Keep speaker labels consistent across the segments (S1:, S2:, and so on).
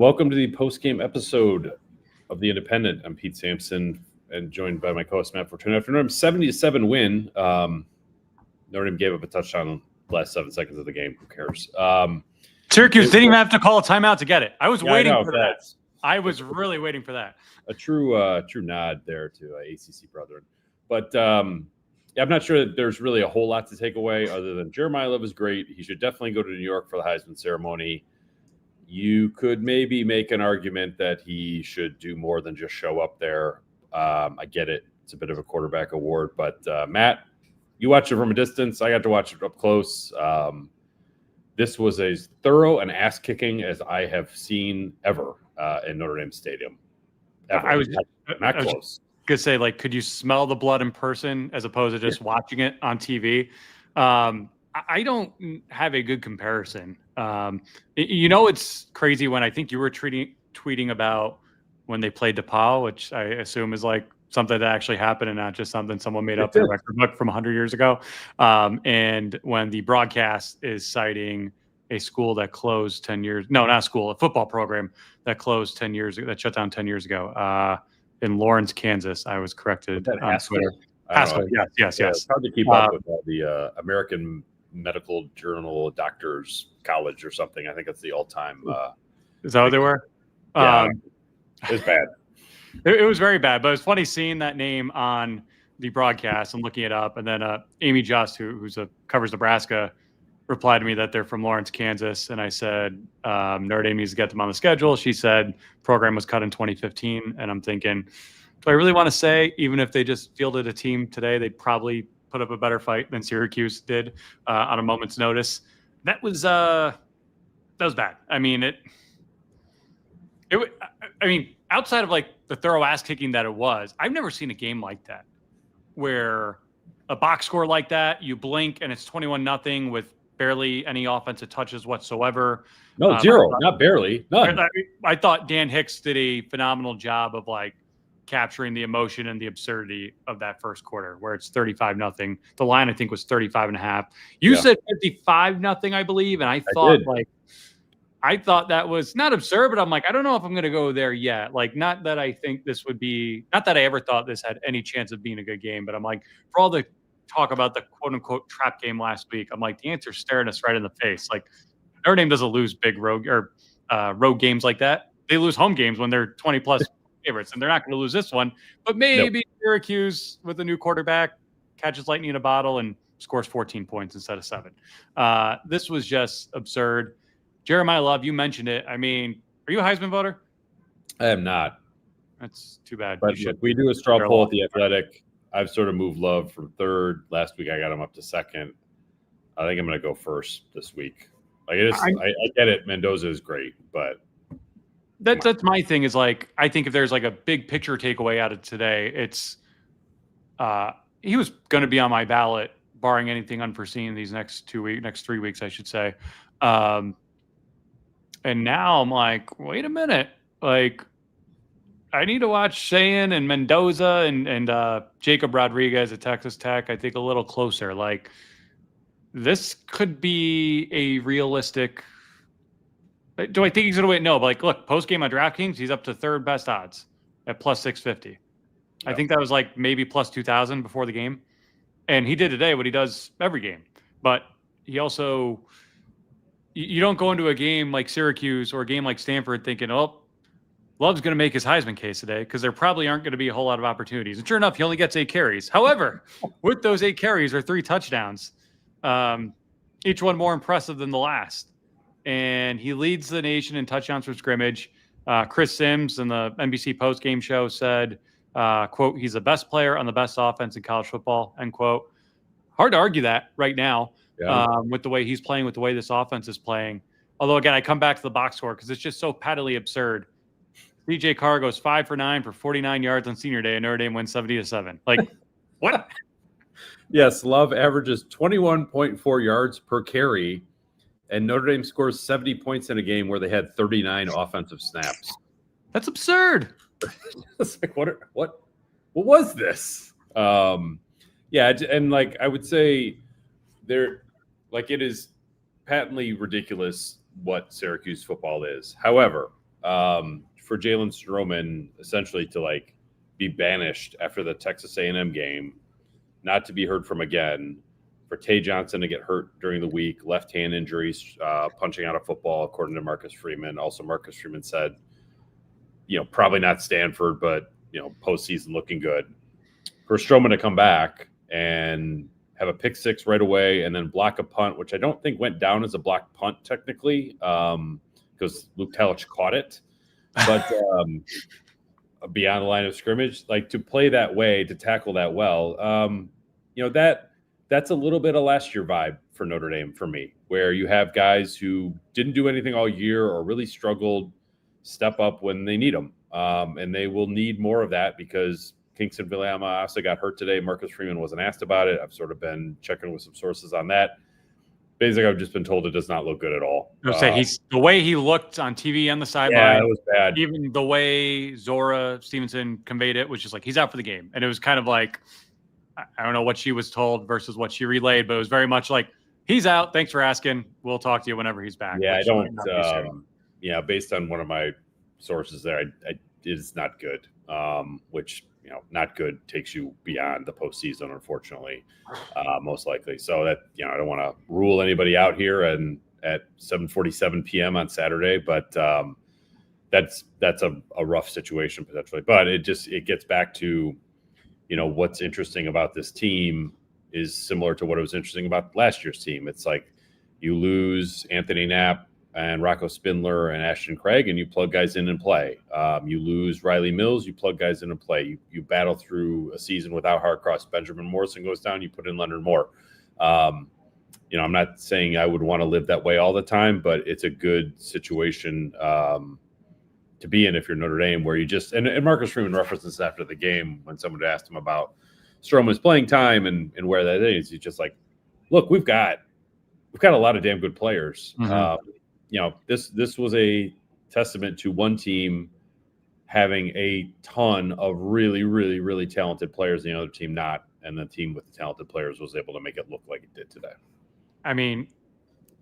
S1: Welcome to the post-game episode of The Independent. I'm Pete Sampson and joined by my co-host Matt Fortuna. After Notre Dame's 70-7 win, Notre Dame gave up a touchdown the last 7 seconds of the game. Who cares?
S2: Syracuse didn't even have to call a timeout to get it. I was waiting for that. I was
S1: true.
S2: really waiting for that.
S1: A true nod there to ACC brethren. But I'm not sure that there's really a whole lot to take away other than Jeremiyah Love is great. He should definitely go to New York for the Heisman ceremony. You could maybe make an argument that he should do more than just show up there. I get it. It's a bit of a quarterback award. But, Matt, you watched it from a distance. I got to watch it up close. This was as thorough and ass-kicking as I have seen ever in Notre Dame Stadium. Ever.
S2: I was
S1: not close.
S2: Going to say, could you smell the blood in person as opposed to just watching it on TV? I don't have a good comparison. It's crazy when I think you were tweeting about when they played DePaul, which I assume is something that actually happened and not just something someone made up in a record book from 100 years ago. And when the broadcast is citing a school that closed 10 years, no, not a school, a football program that closed 10 years ago, that shut down 10 years ago in Lawrence, Kansas. I was corrected on Twitter. Haskell, yes.
S1: It's hard to keep up with the American Medical Journal Doctors College or something. I think it's the all-time.
S2: Is that what they were?
S1: Yeah, it was bad.
S2: It was very bad, but it's funny seeing that name on the broadcast and looking it up. And then Amy Just, who's covers Nebraska, replied to me that they're from Lawrence, Kansas. And I said, Notre Dame needs to get them on the schedule. She said program was cut in 2015. And I'm thinking, do I really want to say, even if they just fielded a team today, they'd probably put up a better fight than Syracuse did on a moment's notice. That was bad. I mean, outside of the thorough ass kicking that it was, I've never seen a game like that where a box score like that, you blink and it's 21-0 with barely any offensive touches whatsoever.
S1: No, zero, not barely, none.
S2: I thought Dan Hicks did a phenomenal job of capturing the emotion and the absurdity of that first quarter where it's 35-0. The line I think was 35.5. You said 55-0, I believe. And I thought that was not absurd, but I'm I don't know if I'm going to go there yet. Not that I think this would be, not that I ever thought this had any chance of being a good game, but I'm for all the talk about the quote unquote trap game last week, I'm the answer's staring us right in the face. Notre Dame doesn't lose big road games like that. They lose home games when they're 20 plus favorites, and they're not going to lose this one. But maybe Syracuse with a new quarterback catches lightning in a bottle and scores 14 points instead of 7. This was just absurd. Jeremiyah Love, you mentioned it. I mean, are you a Heisman voter?
S1: I am not.
S2: That's too bad.
S1: But we do a straw poll at The Athletic. I've sort of moved Love from third. Last week I got him up to second. I think I'm going to go first this week. I get it. Mendoza is great, but that's
S2: my thing is I think if there's a big picture takeaway out of today, it's he was going to be on my ballot barring anything unforeseen these next 3 weeks, I should say. And now I'm wait a minute. I need to watch Cheyenne and Mendoza and Jacob Rodriguez at Texas Tech, I think, a little closer. This could be a realistic. Do I think he's going to win? No, but look, post-game on DraftKings, he's up to third best odds at plus 650. I think that was maybe plus 2,000 before the game. And he did today what he does every game. But he also, you don't go into a game like Syracuse or a game like Stanford thinking, oh, Love's going to make his Heisman case today because there probably aren't going to be a whole lot of opportunities. And sure enough, he only gets 8 carries. However, with those 8 carries are 3 touchdowns, each one more impressive than the last. And he leads the nation in touchdowns from scrimmage. Chris Sims in the NBC postgame show said, quote, he's the best player on the best offense in college football, end quote. Hard to argue that right now with the way he's playing, with the way this offense is playing. Although, again, I come back to the box score because it's just so patently absurd. DJ Carr goes 5 for 9 for 49 yards on senior day, and Notre Dame wins 70-7. What?
S1: Yes, Love averages 21.4 yards per carry, and Notre Dame scores 70 points in a game where they had 39 offensive snaps.
S2: That's absurd.
S1: It's what was this? And I would say it is patently ridiculous what Syracuse football is. However, for Jalen Stroman essentially to like be banished after the Texas A&M game, not to be heard from again, for Tay Johnson to get hurt during the week, left hand injuries, punching out a football, according to Marcus Freeman. Also, Marcus Freeman said, probably not Stanford, but, postseason looking good. For Stroman to come back and have a pick six right away and then block a punt, which I don't think went down as a block punt technically, because Luke Talich caught it. But beyond the line of scrimmage, like to play that way, to tackle that well, that's a little bit of last year vibe for Notre Dame for me, where you have guys who didn't do anything all year or really struggled step up when they need them. And they will need more of that because Kingston Viliama also got hurt today. Marcus Freeman wasn't asked about it. I've sort of been checking with some sources on that. Basically, I've just been told it does not look good at all.
S2: I would say the way he looked on TV on the sideline.
S1: Yeah, it was bad.
S2: Even the way Zora Stevenson conveyed it was just like, he's out for the game. And it was kind of like, I don't know what she was told versus what she relayed, but it was very much like, he's out. Thanks for asking. We'll talk to you whenever he's back.
S1: Yeah, I don't. Based on one of my sources there, it is not good. Which not good takes you beyond the postseason, unfortunately, most likely. So that I don't want to rule anybody out here and at 7:47 p.m. on Saturday, but that's a rough situation potentially. But it gets back to what's interesting about this team is similar to what was interesting about last year's team. It's like you lose Anthony Knapp and Rocco Spindler and Ashton Craig, and you plug guys in and play. You lose Riley Mills, you plug guys in and play. You battle through a season without Hardcross. Benjamin Morrison goes down, you put in Leonard Moore. I'm not saying I would want to live that way all the time, but it's a good situation to be in if you're Notre Dame, where you just and Marcus Freeman references after the game when someone asked him about Stroman's playing time and where that is. He's just like, look, we've got a lot of damn good players.
S2: Mm-hmm.
S1: This was a testament to one team having a ton of really, really, really talented players, the other team not, and the team with the talented players was able to make it look like it did today.
S2: I mean,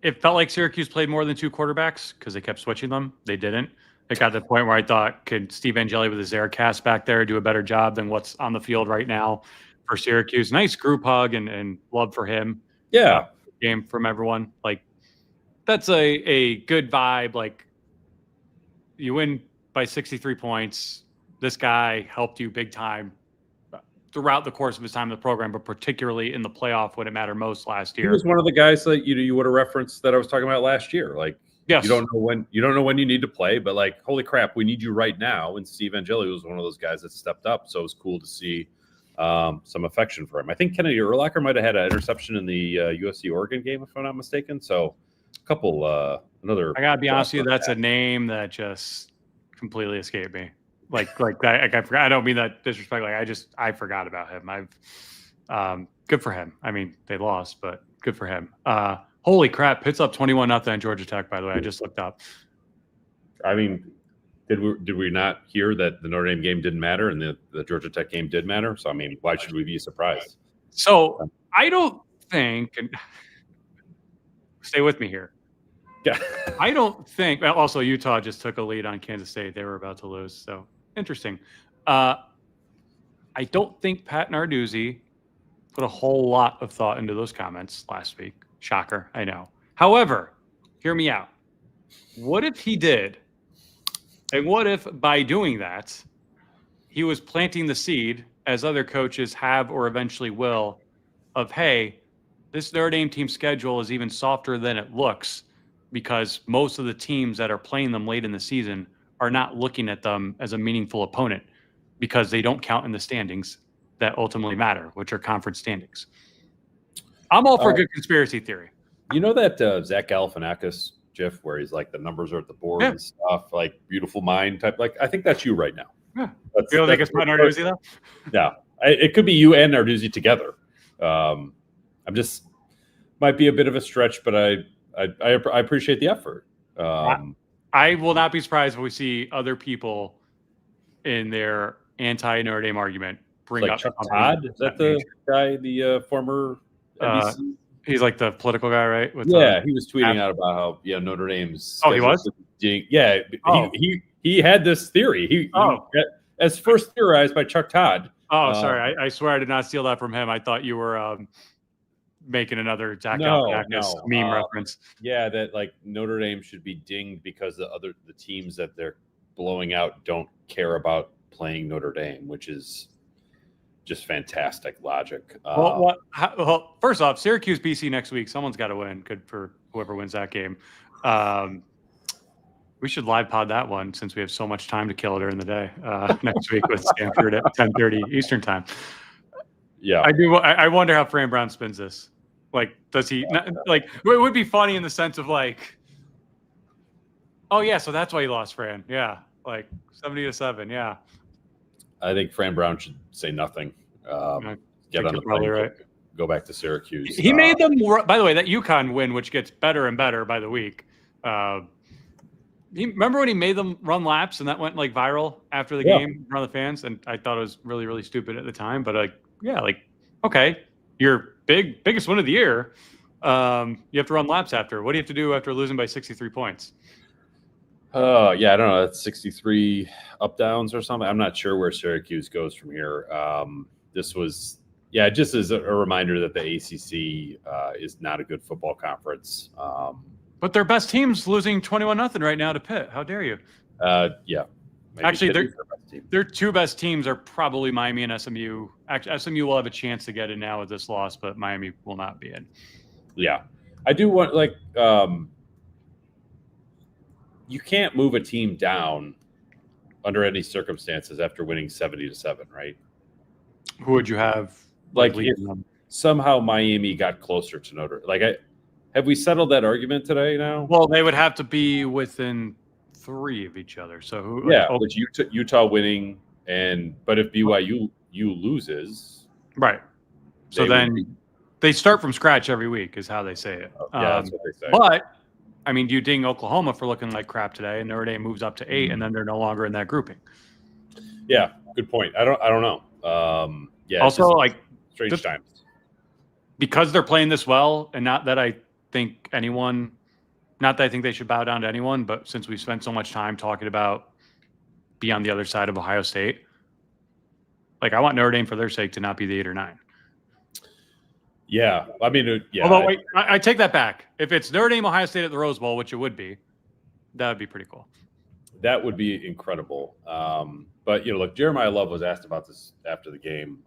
S2: it felt like Syracuse played more than two quarterbacks because they kept switching them. They didn't. It got to the point where I thought, could Steve Angeli with his Aircast back there do a better job than what's on the field right now for Syracuse? Nice group hug and love for him.
S1: Yeah.
S2: Game from everyone. Like, that's a good vibe. Like, you win by 63 points. This guy helped you big time throughout the course of his time in the program, but particularly in the playoff when it mattered most last year.
S1: He was one of the guys that you would have referenced that I was talking about last year. Like, yes. You don't know when you need to play, but like, holy crap, we need you right now. And Steve Angeli was one of those guys that stepped up. So it was cool to see some affection for him. I think Kennedy Urlacher might have had an interception in the USC Oregon game, if I'm not mistaken. So a couple another.
S2: I gotta be honest with you, that's a name that just completely escaped me. Like I forgot. I don't mean that disrespect. Like I forgot about him. Good for him. I mean, they lost, but good for him. Holy crap! Pitt's up 21-0 on Georgia Tech. By the way, I just looked up.
S1: I mean, did we not hear that the Notre Dame game didn't matter and the Georgia Tech game did matter? So I mean, why should we be surprised?
S2: So I don't think. And stay with me here.
S1: Yeah.
S2: I don't think. Well, also, Utah just took a lead on Kansas State. They were about to lose. So interesting. I don't think Pat Narduzzi put a whole lot of thought into those comments last week. Shocker, I know. However, hear me out. What if he did? And what if by doing that, he was planting the seed, as other coaches have or eventually will, of, hey, this Notre Dame team schedule is even softer than it looks because most of the teams that are playing them late in the season are not looking at them as a meaningful opponent because they don't count in the standings that ultimately matter, which are conference standings. I'm all for a good conspiracy theory.
S1: You know that Zach Galifianakis GIF where he's like the numbers are at the board and stuff, like beautiful mind type. Like I think that's you right now.
S2: Yeah. You don't think it's Pat Narduzzi though?
S1: Yeah, it could be you and Narduzzi together. I'm just might be a bit of a stretch, but I appreciate the effort.
S2: I will not be surprised if we see other people in their anti-Notre Dame argument bring
S1: like
S2: up
S1: Chuck Todd. Is that the guy, the former NBC?
S2: He's like the political guy, right?
S1: He was tweeting out about how Notre Dame's.
S2: Oh, he was.
S1: Yeah, he had this theory. He as first theorized by Chuck Todd.
S2: Oh, sorry. I swear I did not steal that from him. I thought you were making another Zach Galifianakis meme reference.
S1: Yeah, that like Notre Dame should be dinged because the teams that they're blowing out don't care about playing Notre Dame, which is just fantastic logic.
S2: Well, first off, Syracuse BC next week. Someone's got to win. Good for whoever wins that game. We should live pod that one since we have so much time to kill during the day next week with Stanford at 10:30 Eastern time.
S1: Yeah,
S2: I do. I wonder how Fran Brown spins this. Like, does he like? It would be funny in the sense of like, oh yeah, so that's why he lost Fran. Yeah, like 70-7. Yeah,
S1: I think Fran Brown should say nothing. Get on the plane. Right. Go back to Syracuse.
S2: He made them. By the way, that UConn win, which gets better and better by the week. Remember when he made them run laps and that went like viral after the game in front of the fans? And I thought it was really, really stupid at the time. But okay, your biggest win of the year. You have to run laps after. What do you have to do after losing by 63 points?
S1: I don't know. That's 63 up downs or something. I'm not sure where Syracuse goes from here. This was, just as a reminder that the ACC is not a good football conference.
S2: But their best team's losing 21-0 right now to Pitt. How dare you?
S1: Actually,
S2: their two best teams are probably Miami and SMU. Actually, SMU will have a chance to get in now with this loss, but Miami will not be in.
S1: Yeah. I do want, you can't move a team down under any circumstances after winning 70-7, right?
S2: Who would you have?
S1: If somehow Miami got closer to Notre Dame. Have we settled that argument today now?
S2: Well, they would have to be within 3 of each other. So
S1: which Utah winning, but if BYU loses,
S2: right? So then they start from scratch every week, is how they say it.
S1: That's what they say.
S2: But I mean, do you ding Oklahoma for looking like crap today, and Notre Dame moves up to 8, and then they're no longer in that grouping?
S1: Yeah, good point. I don't know.
S2: Also,
S1: strange times
S2: because they're playing this well, and not that I think they should bow down to anyone, but since we've spent so much time talking about be on the other side of Ohio State, I want Notre Dame for their sake to not be the 8 or 9.
S1: Yeah, I mean,
S2: Although I take that back. If it's Notre Dame, Ohio State at the Rose Bowl, which it would be, that would be pretty cool.
S1: That would be incredible. But look, Jeremiyah Love was asked about this after the game.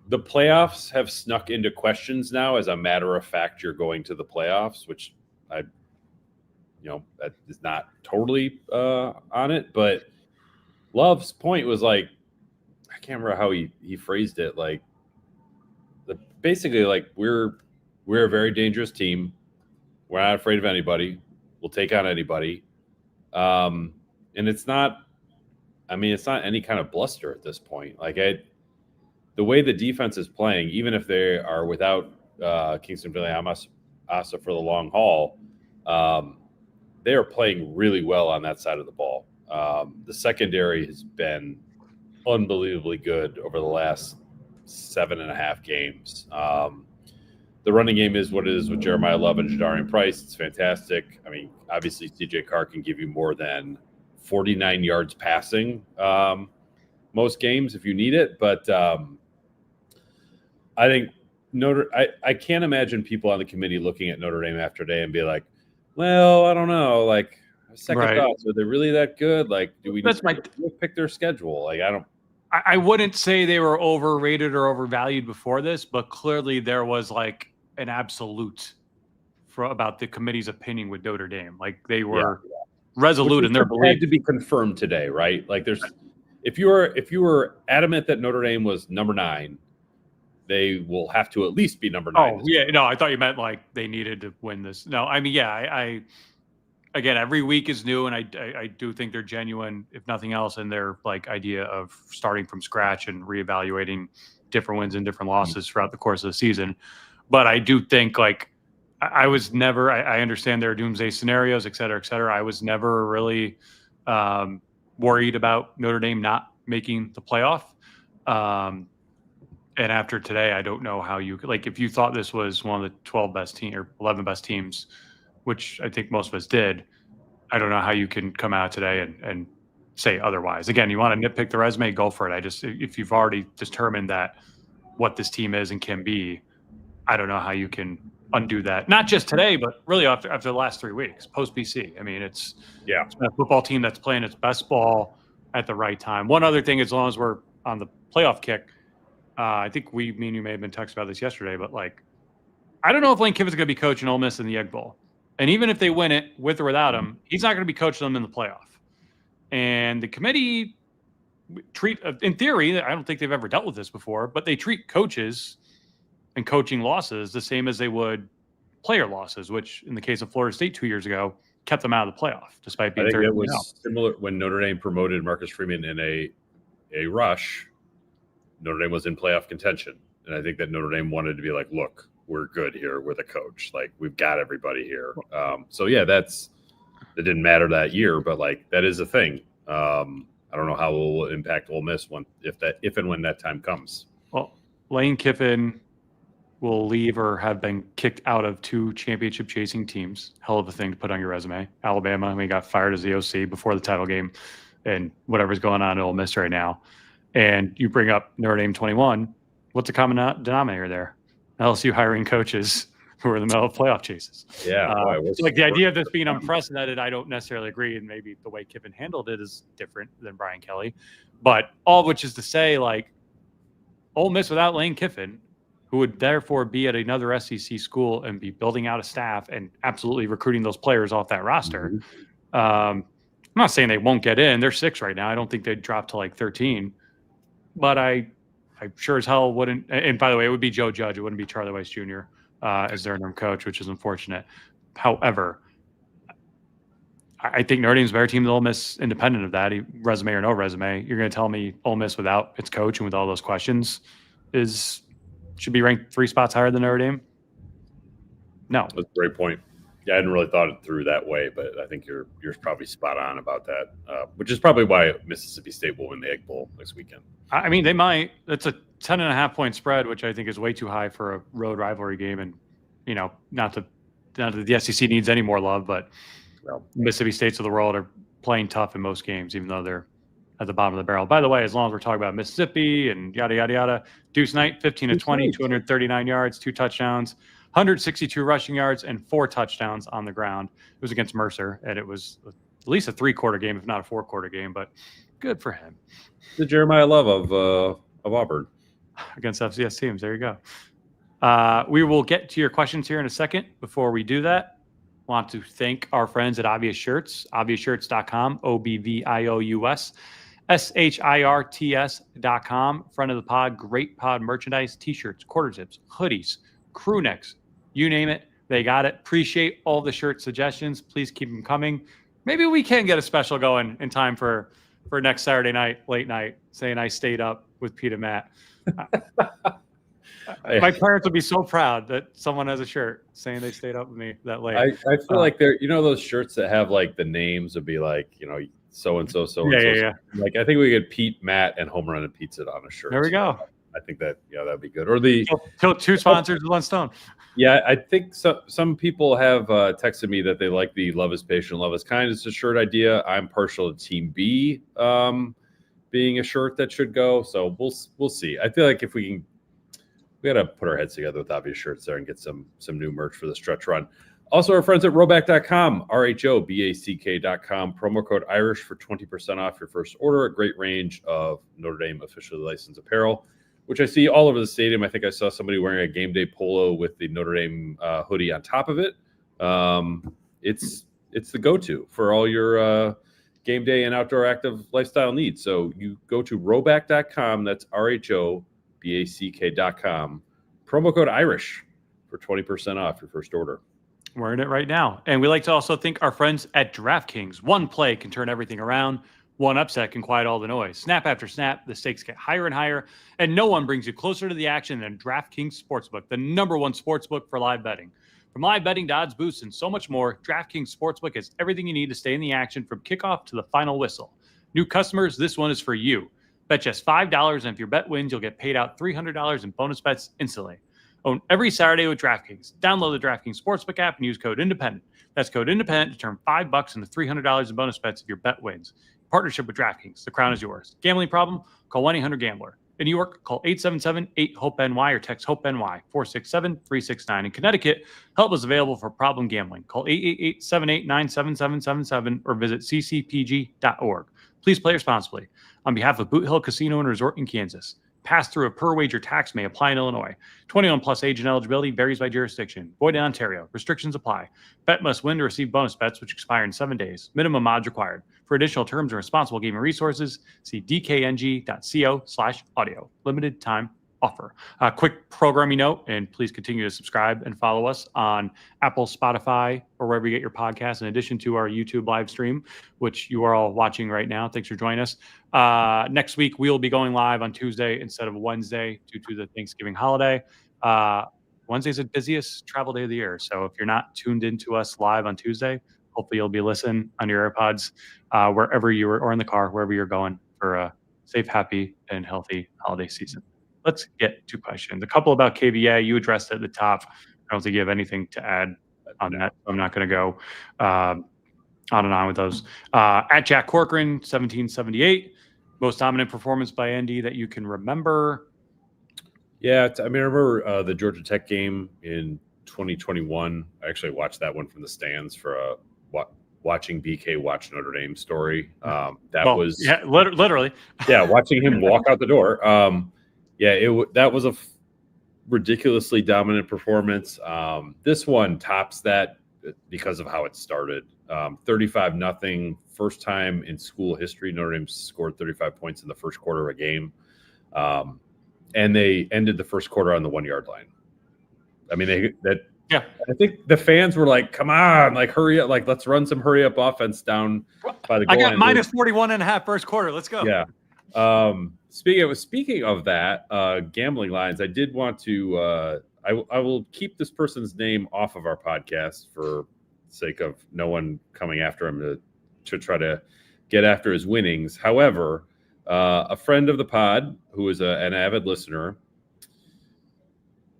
S1: The playoffs have snuck into questions now. As a matter of fact, you're going to the playoffs, which that is not totally on it. But Love's point was I can't remember how he phrased it. Basically, we're a very dangerous team. We're not afraid of anybody. We'll take on anybody. And it's not any kind of bluster at this point. The way the defense is playing, even if they are without Kingston Viliamas Asa for the long haul, they are playing really well on that side of the ball. The secondary has been unbelievably good over the last 7.5 games. The running game is what it is with Jeremiyah Love and Jadarian Price. It's fantastic. I mean, obviously, CJ Carr can give you more than 49 yards passing most games if you need it. But I think I can't imagine people on the committee looking at Notre Dame after day and be like, well, I don't know. Second thoughts, are they really that good? Do we need to pick their schedule?
S2: I wouldn't say they were overrated or overvalued before this, but clearly there was an absolute about the committee's opinion with Notre Dame. They were resolute in their belief.
S1: Had to be confirmed today, right? If you were adamant that Notre Dame was number 9, they will have to at least be number 9.
S2: Oh yeah, no, I thought you meant they needed to win this. No, I mean, I again, every week is new, and I do think they're genuine, if nothing else, in their idea of starting from scratch and reevaluating different wins and different losses throughout the course of the season. But I do think I was never. I understand there are doomsday scenarios, et cetera, et cetera. I was never really worried about Notre Dame not making the playoff. And after today, I don't know how you if you thought this was one of the 12 best team or 11 best teams, which I think most of us did, I don't know how you can come out today and say otherwise. Again, you want to nitpick the resume, go for it. If you've already determined that what this team is and can be, I don't know how you can undo that. Not just today, but really after the last 3 weeks, post BC. I mean, it's a football team that's playing its best ball at the right time. One other thing, as long as we're on the playoff kick, I think me and you may have been texting about this yesterday, but like, I don't know if Lane Kiffin's going to be coaching Ole Miss in the Egg Bowl. And even if they win it with or without him, he's not going to be coaching them in the playoff. And the committee in theory, I don't think they've ever dealt with this before, but they treat coaches and coaching losses the same as they would player losses, which in the case of Florida State 2 years ago, kept them out of the playoff, despite being third.
S1: It was similar when Notre Dame promoted Marcus Freeman in a rush. Notre Dame was in playoff contention. And I think that Notre Dame wanted to be like, look, we're good here. We're the coach. Like, we've got everybody here. So yeah, it didn't matter that year, but like, that is a thing. I don't know how it will impact Ole Miss if and when that time comes.
S2: Well, Lane Kiffin will leave or have been kicked out of 2 championship chasing teams. Hell of a thing to put on your resume. Alabama, he got fired as the OC before the title game, and whatever's going on at Ole Miss right now. And you bring up Notre Dame 21. What's the common denominator there? LSU hiring coaches who are in the middle of playoff chases.
S1: Yeah.
S2: Like the idea of this being unprecedented, I don't necessarily agree. And maybe the way Kiffin handled it is different than Brian Kelly. But all of which is to say, like, Ole Miss without Lane Kiffin, who would therefore be at another SEC school and be building out a staff and absolutely recruiting those players off that roster.
S1: Mm-hmm.
S2: I'm not saying they won't get in. They're 6 right now. I don't think they'd drop to like 13. But I sure as hell wouldn't. And by the way, it would be Joe Judge. It wouldn't be Charlie Weiss Jr. As their interim coach, which is unfortunate. However, I think Notre Dame's a better team than Ole Miss, independent of that, resume or no resume. You're going to tell me Ole Miss without its coach and with all those questions should be ranked 3 spots higher than Notre Dame? No.
S1: That's a great point. Yeah, I hadn't really thought it through that way, but I think you're probably spot on about that, which is probably why Mississippi State will win the Egg Bowl next weekend.
S2: I mean, they might. It's a 10.5-point spread, which I think is way too high for a road rivalry game. And, not that the SEC needs any more love, but Mississippi States of the world are playing tough in most games, even though they're at the bottom of the barrel. By the way, as long as we're talking about Mississippi and yada, yada, yada, Deuce Knight, 15-20, 239 yards, 2 touchdowns, 162 rushing yards, and 4 touchdowns on the ground. It was against Mercer, and it was at least a 3-quarter game, if not a 4-quarter game, but good for him.
S1: The Jeremiyah Love of Auburn.
S2: Against FCS teams. There you go. We will get to your questions here in a second. Before we do that, I want to thank our friends at Obvious Shirts, obviousshirts.com, OBVIOUS, SHIRTS.com. Friend of the pod, great pod merchandise, t-shirts, quarter zips, hoodies, crew necks, you name it, they got it. Appreciate all the shirt suggestions. Please keep them coming. Maybe we can get a special going in time for next Saturday night, late night, saying I stayed up with Pete and Matt. My parents would be so proud that someone has a shirt saying they stayed up with me that late.
S1: I feel like they're, those shirts that have like the names would be like, so-and-so, so-and-so.
S2: Yeah.
S1: Like, I think we could Pete, Matt, and Home Run and Pizza on a shirt.
S2: There we go.
S1: I think that, that'd be good. Or the
S2: 2 sponsors with 1 stone.
S1: Yeah, I think some people have texted me that they like the Love is Patient, Love is Kind. It's a shirt idea. I'm partial to Team B being a shirt that should go. So we'll see. I feel like if we got to put our heads together with Obvious Shirts there and get some new merch for the stretch run. Also, our friends at Roback.com, RHOBACK.com, promo code Irish for 20% off your first order. A great range of Notre Dame officially licensed apparel, which I see all over the stadium. I think I saw somebody wearing a game day polo with the Notre Dame hoodie on top of it. It's the go-to for all your game day and outdoor active lifestyle needs. So you go to Roback.com, that's RHOBACK.com, promo code Irish for 20% off your first order.
S2: We're in it right now. And we like to also thank our friends at DraftKings. One play can turn everything around. One upset can quiet all the noise. Snap after snap, the stakes get higher and higher, and no one brings you closer to the action than DraftKings Sportsbook, the #1 sportsbook for live betting. From live betting to odds boosts and so much more, DraftKings Sportsbook has everything you need to stay in the action from kickoff to the final whistle. New customers, this one is for you. Bet just $5, and if your bet wins, you'll get paid out $300 in bonus bets instantly. Own every Saturday with DraftKings. Download the DraftKings Sportsbook app and use code INDEPENDENT. That's code INDEPENDENT to turn $5 into $300 in bonus bets if your bet wins. Partnership with DraftKings. The crown is yours. Gambling problem? Call 1-800-GAMBLER. In New York, call 877-8-HOPE-NY or text HOPE-NY 467-369. In Connecticut, help is available for problem gambling. Call 888-789-7777 or visit ccpg.org. Please play responsibly. On behalf of Boot Hill Casino and Resort in Kansas, pass-through of per-wager tax may apply in Illinois. 21 plus age and eligibility varies by jurisdiction. Void in Ontario. Restrictions apply. Bet must win to receive bonus bets, which expire in 7 days. Minimum odds required. For additional terms and responsible gaming resources, see dkng.co/audio. Limited time offer. Quick programming note, and please continue to subscribe and follow us on Apple, Spotify, or wherever you get your podcasts, in addition to our YouTube live stream, which you are all watching right now. Thanks for joining us. Next week, we will be going live on Tuesday instead of Wednesday due to the Thanksgiving holiday. Wednesday's the busiest travel day of the year. So if you're not tuned into us live on Tuesday, hopefully you'll be listening on your AirPods, wherever you are, or in the car, wherever you're going, for a safe, happy, and healthy holiday season. Let's get to questions. A couple about KVA. You addressed it at the top. I don't think you have anything to add on that. I'm not going to go on and on with those. At Jack Corcoran, 1778. Most dominant performance by Andy that you can remember?
S1: Yeah, I remember the Georgia Tech game in 2021. I actually watched that one from the stands for a watching BK watch Notre Dame story.
S2: Literally.
S1: Yeah, watching him walk out the door. That was a ridiculously dominant performance. This one tops that because of how it started. 35-0, first time in school history Notre Dame scored 35 points in the first quarter of a game. And they ended the first quarter on the 1-yard line. I mean, I think the fans were like, come on, like, hurry up, like, let's run some hurry up offense down by the goal line.
S2: I got minus 41.5 first quarter. Let's go.
S1: Yeah. Speaking of that, gambling lines, I did want to I will keep this person's name off of our podcast for sake of no one coming after him to try to get after his winnings. However, a friend of the pod who is an avid listener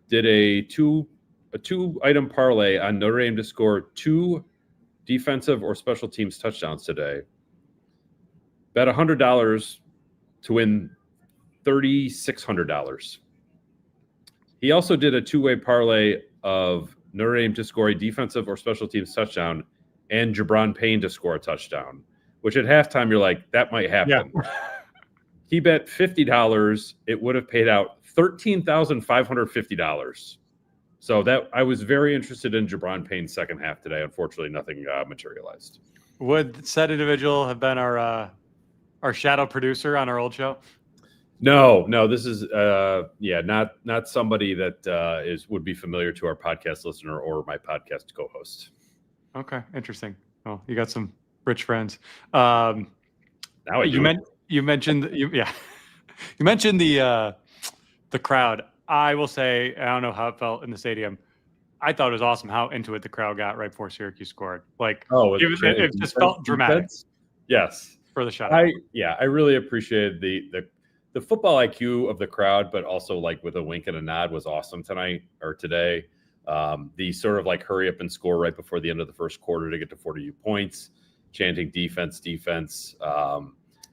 S1: did a two-item parlay on Notre Dame to score 2 defensive or special teams touchdowns today. Bet $100 to win $3,600. He also did a 2-way parlay of Notre Dame to score a defensive or special teams touchdown and Jabron Payne to score a touchdown, which at halftime you're like, that might happen. Yeah. He bet $50. It would have paid out $13,550. So that I was very interested in Jabron Payne's second half today. Unfortunately, nothing materialized.
S2: Would said individual have been our shadow producer on our old show?
S1: No. This is not somebody that would be familiar to our podcast listener or my podcast co-host.
S2: Okay, interesting. Oh, you got some rich friends.
S1: Now
S2: you mentioned the crowd. I will say, I don't know how it felt in the stadium. I thought it was awesome how into it the crowd got right before Syracuse scored. Like, it just felt dramatic.
S1: Yes,
S2: for the shot.
S1: I really appreciated the football IQ of the crowd, but also like with a wink and a nod was awesome today. The sort of like hurry up and score right before the end of the first quarter to get to 42 points, chanting defense. And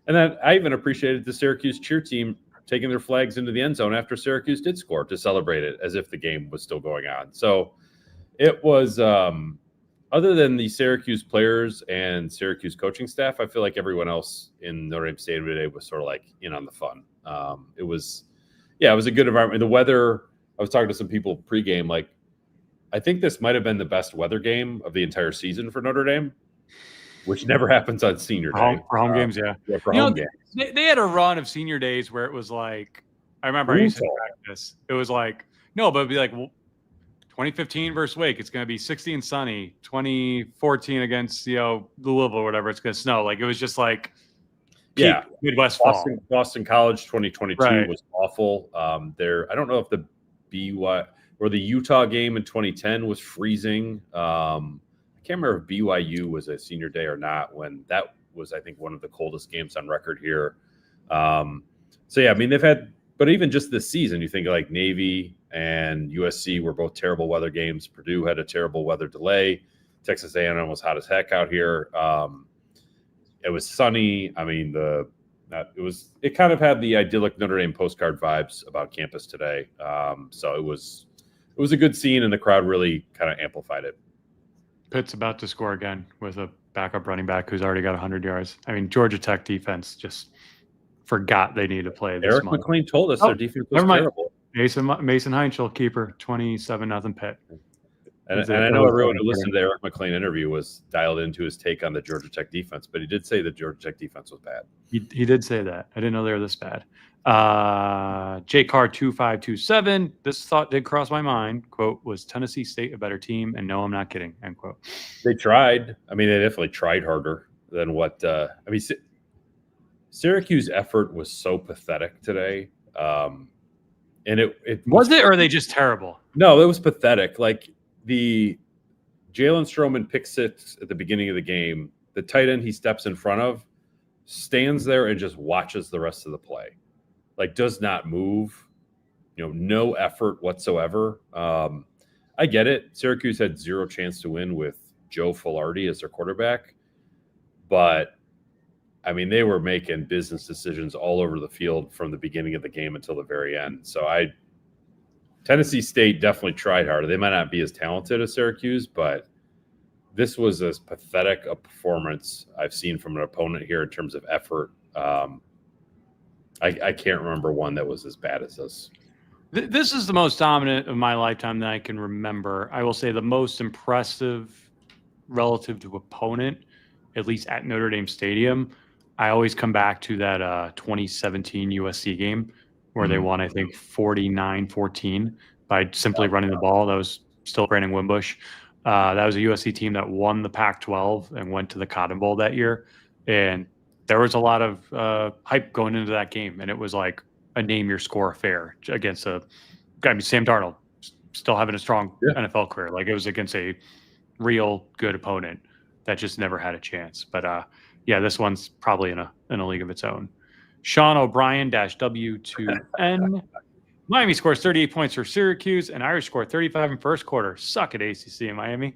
S1: then I even appreciated the Syracuse cheer team taking their flags into the end zone after Syracuse did score to celebrate it as if the game was still going on. So it was, other than the Syracuse players and Syracuse coaching staff, I feel like everyone else in Notre Dame Stadium today was sort of like in on the fun. It was a good environment. The weather, I was talking to some people pregame, like, I think this might have been the best weather game of the entire season for Notre Dame, which never happens on senior day.
S2: For home games, yeah.
S1: For home games.
S2: They had a run of senior days where it was like, I remember I used to practice. It was like, no, but it'd be like 2015 versus Wake, it's going to be 60 and sunny. 2014 against, Louisville or whatever, it's going to snow. Like, it was just like, Midwest
S1: Boston College 2022 was awful. I don't know if the Utah game in 2010 was freezing. I can't remember if BYU was a senior day or not, when that was, I think, one of the coldest games on record here. They've had, but even just this season, you think like Navy, and USC were both terrible weather games. Purdue had a terrible weather delay. Texas A&M was hot as heck out here. It was sunny. I mean, it kind of had the idyllic Notre Dame postcard vibes about campus today. So it was a good scene, and the crowd really kind of amplified it.
S2: Pitt's about to score again with a backup running back who's already got 100 yards. I mean, Georgia Tech defense just forgot they needed to play this
S1: Eric
S2: month.
S1: McLean told us their defense was terrible.
S2: Mason Heinzel, keeper, 27-0 Pitt.
S1: And I know everyone who listened to the Eric McLean interview was dialed into his take on the Georgia Tech defense, but he did say the Georgia Tech defense was bad.
S2: He did say that. I didn't know they were this bad. JCar2527, this thought did cross my mind. Quote, was Tennessee State a better team? And no, I'm not kidding. End quote.
S1: They tried. I mean, they definitely tried harder than what Syracuse effort was so pathetic today. And it
S2: was it, or are they just terrible?
S1: No, it was pathetic. Like the Jalen Stroman pick six at the beginning of the game, the tight end he steps in front of stands there and just watches the rest of the play. Like, does not move, no effort whatsoever. I get it. Syracuse had zero chance to win with Joe Filardi as their quarterback, but I mean, they were making business decisions all over the field from the beginning of the game until the very end. So Tennessee State definitely tried harder. They might not be as talented as Syracuse, but this was as pathetic a performance I've seen from an opponent here in terms of effort. I can't remember one that was as bad as this.
S2: This is the most dominant of my lifetime that I can remember. I will say the most impressive relative to opponent, at least at Notre Dame Stadium. I always come back to that 2017 USC game where they won, I think, 49-14 by simply running the ball. That was still Brandon Wimbush. That was a USC team that won the Pac-12 and went to the Cotton Bowl that year. And there was a lot of hype going into that game. And it was like a name your score affair against Sam Darnold, still having a strong NFL career. Like, it was against a real good opponent that just never had a chance. But this one's probably in a league of its own. Sean O'Brien -W2N. Miami scores 38 points for Syracuse, and Irish scored 35 in first quarter. Suck at ACC in Miami.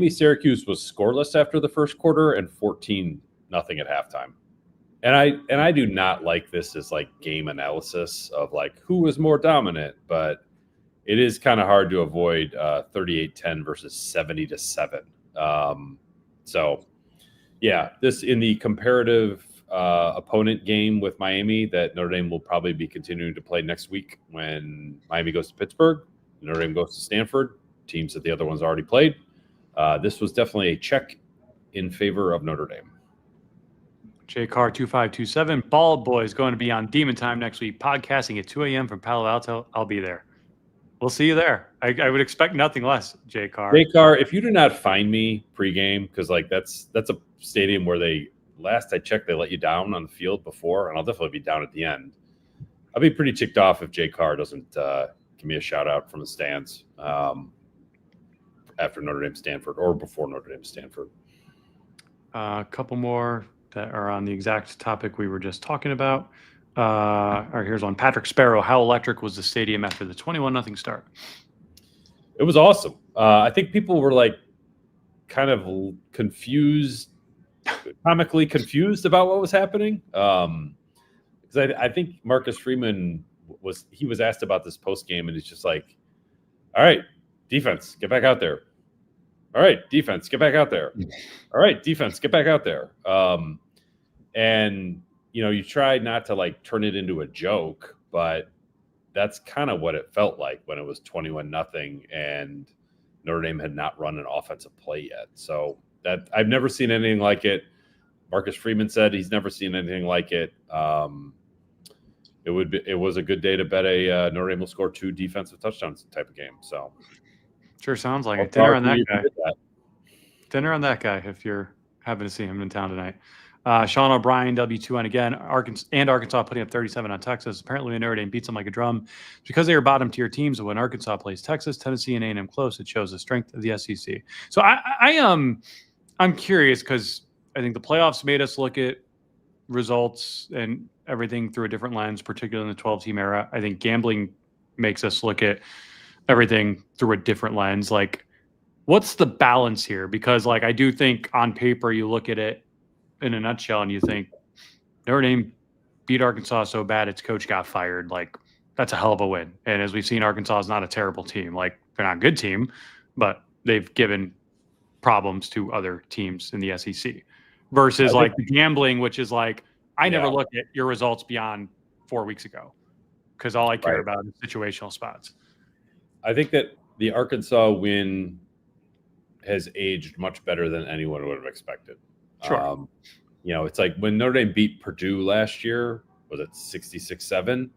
S1: Syracuse was scoreless after the first quarter and 14-0 at halftime. And I do not like this as like game analysis of like who was more dominant, but it is kind of hard to avoid 38-10 versus 70-7. This in the comparative opponent game with Miami that Notre Dame will probably be continuing to play next week when Miami goes to Pittsburgh, Notre Dame goes to Stanford, teams that the other ones already played. This was definitely a check in favor of Notre Dame.
S2: JCar2527, Bald Boys going to be on Demon Time next week, podcasting at 2 a.m. from Palo Alto. I'll be there. We'll see you there. I would expect nothing less, JCar.
S1: JCar, if you do not find me pregame, because like that's a stadium where last I checked, they let you down on the field before, and I'll definitely be down at the end. I'll be pretty ticked off if JCar doesn't give me a shout out from the stands after Notre Dame Stanford or before Notre Dame Stanford.
S2: A couple more that are on the exact topic we were just talking about. All right, here's one. Patrick Sparrow, how electric was the stadium after the 21-0 start?
S1: It was awesome. I think people were like kind of confused, comically confused about what was happening. Because I think Marcus Freeman was asked about this post game, and he's just like, "All right, defense, get back out there. All right, defense, get back out there. All right, defense, get back out there." And you try not to like turn it into a joke, but that's kind of what it felt like when it was 21-0 and Notre Dame had not run an offensive play yet. So that I've never seen anything like it. Marcus Freeman said he's never seen anything like it. It was a good day to bet a Notre Dame will score 2 defensive touchdowns type of game. So
S2: sure sounds like it. Dinner on that guy if you're happen to see him in town tonight. Sean O'Brien, W2N again. Arkansas putting up 37 on Texas. Apparently, when Notre Dame beats them like a drum, it's because they are bottom tier teams. When Arkansas plays Texas, Tennessee, and A&M close, it shows the strength of the SEC. So I'm curious because I think the playoffs made us look at results and everything through a different lens, particularly in the 12-team era. I think gambling makes us look at everything through a different lens. Like, what's the balance here? Because like, I do think on paper, you look at it in a nutshell and you think Notre Dame beat Arkansas so bad its coach got fired. Like, that's a hell of a win. And as we've seen, Arkansas is not a terrible team. Like, they're not a good team, but they've given problems to other teams in the SEC versus like the gambling, which is like, I never look at your results beyond 4 weeks ago because all I care about is situational spots.
S1: I think that the Arkansas win has aged much better than anyone would have expected.
S2: Sure.
S1: It's like when Notre Dame beat Purdue last year, was it 66-7?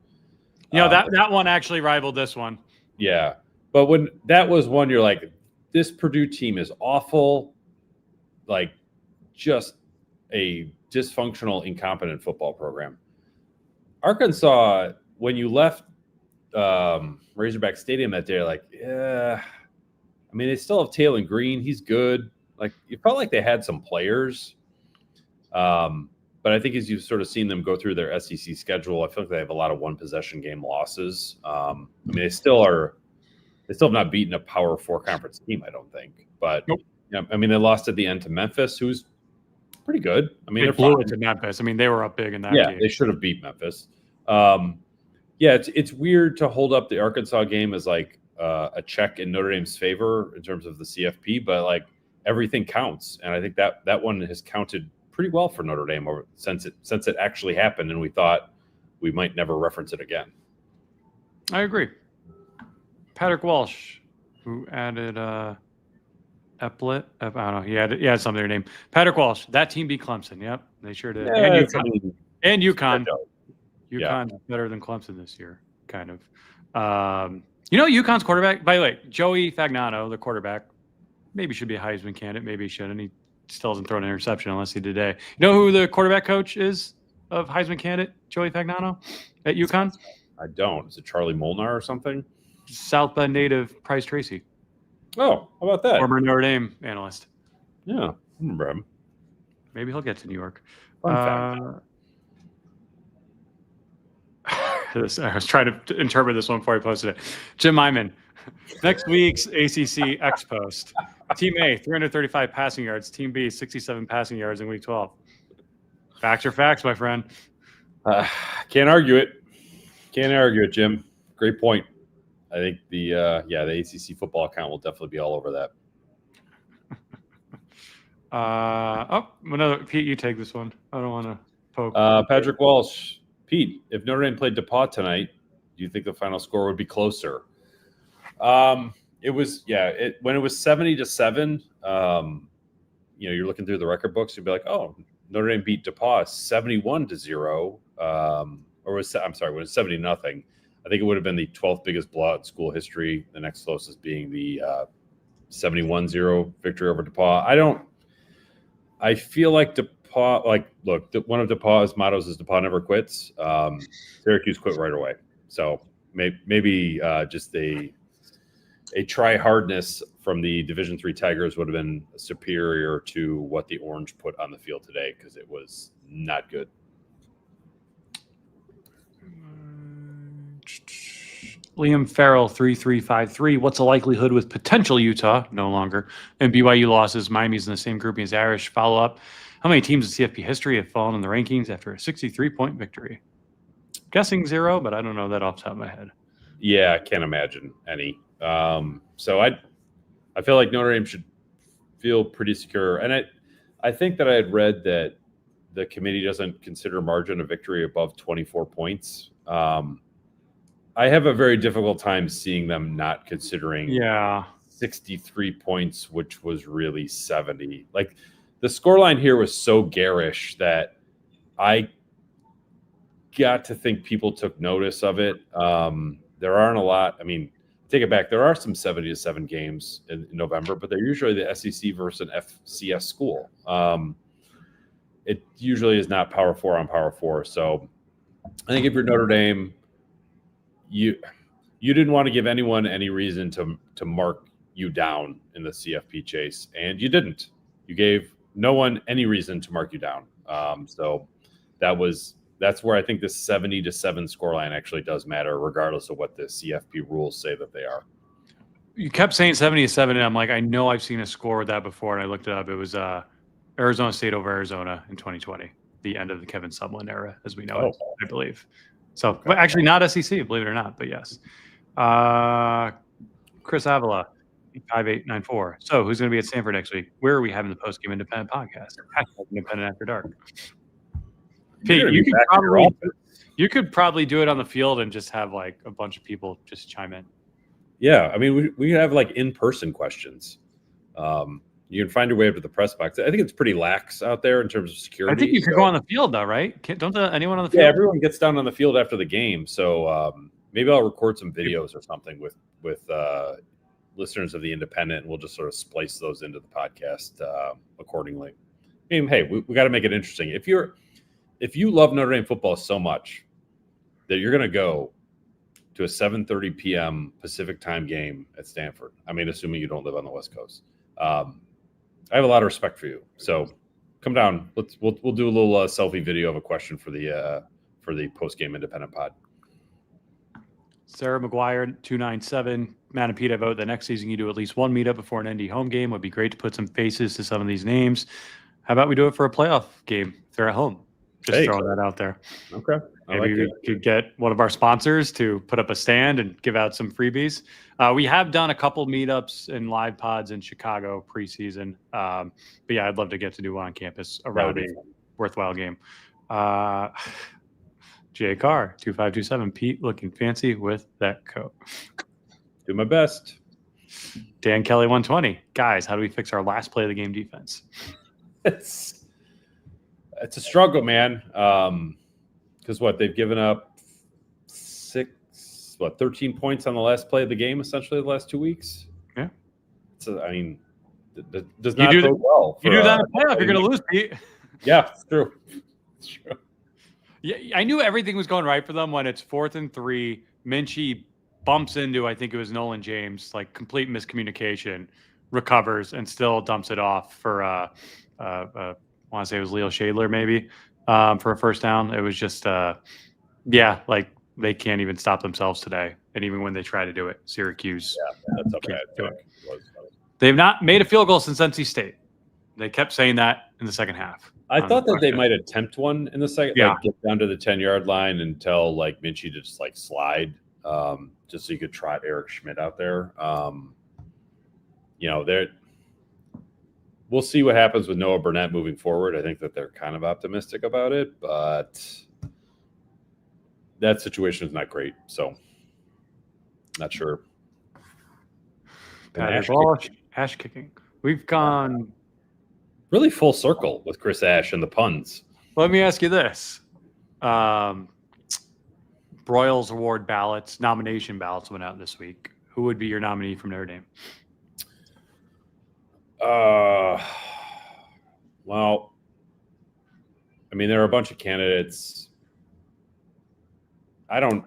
S2: That one actually rivaled this one.
S1: Yeah. But when that was one, you're like, this Purdue team is awful, like just a dysfunctional, incompetent football program. Arkansas, when you left Razorback Stadium that day, like, yeah, I mean, they still have Taylor Green. He's good. Like, it felt like they had some players. But I think as you've sort of seen them go through their SEC schedule, I feel like they have a lot of one-possession game losses. I mean, they still have not beaten a Power 4 conference team, I don't think. But, I mean, they lost at the end to Memphis, who's pretty good. I mean,
S2: they blew it to Memphis. I mean, they were up big in that game.
S1: Yeah, they should have beat Memphis. It's weird to hold up the Arkansas game as like a check in Notre Dame's favor in terms of the CFP, but like everything counts. And I think that one has counted pretty well for Notre Dame since it actually happened, and we thought we might never reference it again.
S2: I agree. Patrick Walsh, who added Eplet. I don't know. He had something in their name. Patrick Walsh. That team beat Clemson. Yep, they sure did.
S1: Yeah,
S2: and UConn. UConn's better than Clemson this year, kind of. UConn's quarterback, by the way, Joey Fagnano, the quarterback, maybe should be a Heisman candidate. Maybe he shouldn't. He still hasn't thrown an interception unless he did today. You know who the quarterback coach is of Heisman candidate, Joey Fagnano at UConn?
S1: I don't. Is it Charlie Molnar or something?
S2: South Bend native Price Tracy.
S1: Oh, how about that?
S2: Former Notre Dame analyst.
S1: Yeah, I remember him.
S2: Maybe he'll get to New York.
S1: Fun fact.
S2: I was trying to interpret this one before I posted it. Jim Hyman. Next week's ACC X Post. Team A, 335 passing yards. Team B, 67 passing yards in week 12. Facts are facts, my friend.
S1: Can't argue it. Can't argue it, Jim. Great point. I think the ACC football account will definitely be all over that.
S2: Another Pete, you take this one. I don't want to poke.
S1: Patrick Walsh. Pete, if Notre Dame played DePaul tonight, do you think the final score would be closer? It was, when it was 70-7, you're looking through the record books, you'd be like, oh, Notre Dame beat DePaul 71-0. When it was 70-0. I think it would have been the 12th biggest blowout in school history. The next closest being the 71-0 victory over DePaul. I feel like DePaul, one of DePaul's mottos is DePaul never quits. Syracuse quit right away. So maybe just a try hardness from the Division III Tigers would have been superior to what the Orange put on the field today, because it was not good.
S2: Liam Farrell, 3353. What's the likelihood with potential Utah, no longer, and BYU losses? Miami's in the same grouping as Irish. Follow up. How many teams in CFP history have fallen in the rankings after a 63-point victory? Guessing 0, but I don't know that off the top of my head.
S1: Yeah, I can't imagine any. So I feel like Notre Dame should feel pretty secure. And I think that I had read that the committee doesn't consider margin of victory above 24 points. I have a very difficult time seeing them not considering 63 points, which was really 70. Like, the scoreline here was so garish that I got to think people took notice of it. There aren't a lot. I mean, take it back. There are some 70-7 games in November, but they're usually the SEC versus an FCS school. It usually is not Power 4 on Power 4. So I think if you're Notre Dame, you didn't want to give anyone any reason to mark you down in the CFP chase, and you didn't. You gave no one any reason to mark you down. So that was that's where I think this 70-7 scoreline actually does matter, regardless of what the CFP rules say that they are.
S2: You kept saying 70-7, and I'm like, I know I've seen a score with that before, and I looked it up. It was Arizona State over Arizona in 2020, the end of the Kevin Sumlin era, as we know it, I believe. So, okay. But actually not SEC, believe it or not, but yes. Chris Avila, 5894. So, who's going to be at Stanford next week? Where are we having the post-game independent podcast? Independent After Dark. Pete, you could probably do it on the field and just have like a bunch of people just chime in.
S1: Yeah, I mean, we have like in-person questions. You can find your way up to the press box. I think it's pretty lax out there in terms of security.
S2: I think you could go on the field though, right? Don't anyone on the field?
S1: Yeah, everyone gets down on the field after the game. So maybe I'll record some videos or something with listeners of the Independent, and we'll just sort of splice those into the podcast accordingly. I mean, hey, we got to make it interesting. If you love Notre Dame football so much that you're going to go to a 7:30 p.m. Pacific time game at Stanford, I mean, assuming you don't live on the West Coast, I have a lot of respect for you. So come down. We'll do a little selfie video of a question for the post game independent pod.
S2: Sarah McGuire 297. Matt and Pete, I vote that next season you do at least one meetup before an ND home game. Would be great to put some faces to some of these names. How about we do it for a playoff game if they're at home? Just throwing that out there.
S1: Okay.
S2: Maybe we could get one of our sponsors to put up a stand and give out some freebies. We have done a couple meetups and live pods in Chicago preseason. But yeah, I'd love to get to do one on campus around a worthwhile game. Jay Carr, 2527. Pete looking fancy with that coat.
S1: Do my best.
S2: Dan Kelly, 120. Guys, how do we fix our last play of the game defense?
S1: It's a struggle, man. Because they've given up 13 points on the last play of the game, essentially the last 2 weeks.
S2: Yeah.
S1: So I mean, does not go well.
S2: You do that in a playoff, you're going to lose, Pete.
S1: Yeah, it's true. It's true.
S2: Yeah, I knew everything was going right for them when it's 4th and 3. Minchie bumps into, I think it was Nolan James, like complete miscommunication, recovers and still dumps it off for I want to say it was Leo Shadler maybe for a first down. It was just like they can't even stop themselves today, and even when they try to do it, Syracuse.
S1: Yeah, that's okay.
S2: They've not made a field goal since NC State. They kept saying that in the second half.
S1: I thought that they might attempt one in the second, like get down to the 10-yard line and tell like Minchie to just like slide, just so you could trot Eric Schmidt out there. We'll see what happens with Noah Burnett moving forward. I think that they're kind of optimistic about it, but that situation is not great. So, not sure.
S2: Ash kicking. We've gone
S1: really full circle with Chris Ash and the puns.
S2: Let me ask you this. Broyles Award ballots, nomination ballots went out this week. Who would be your nominee from Notre Dame?
S1: Well, I mean, there are a bunch of candidates. I don't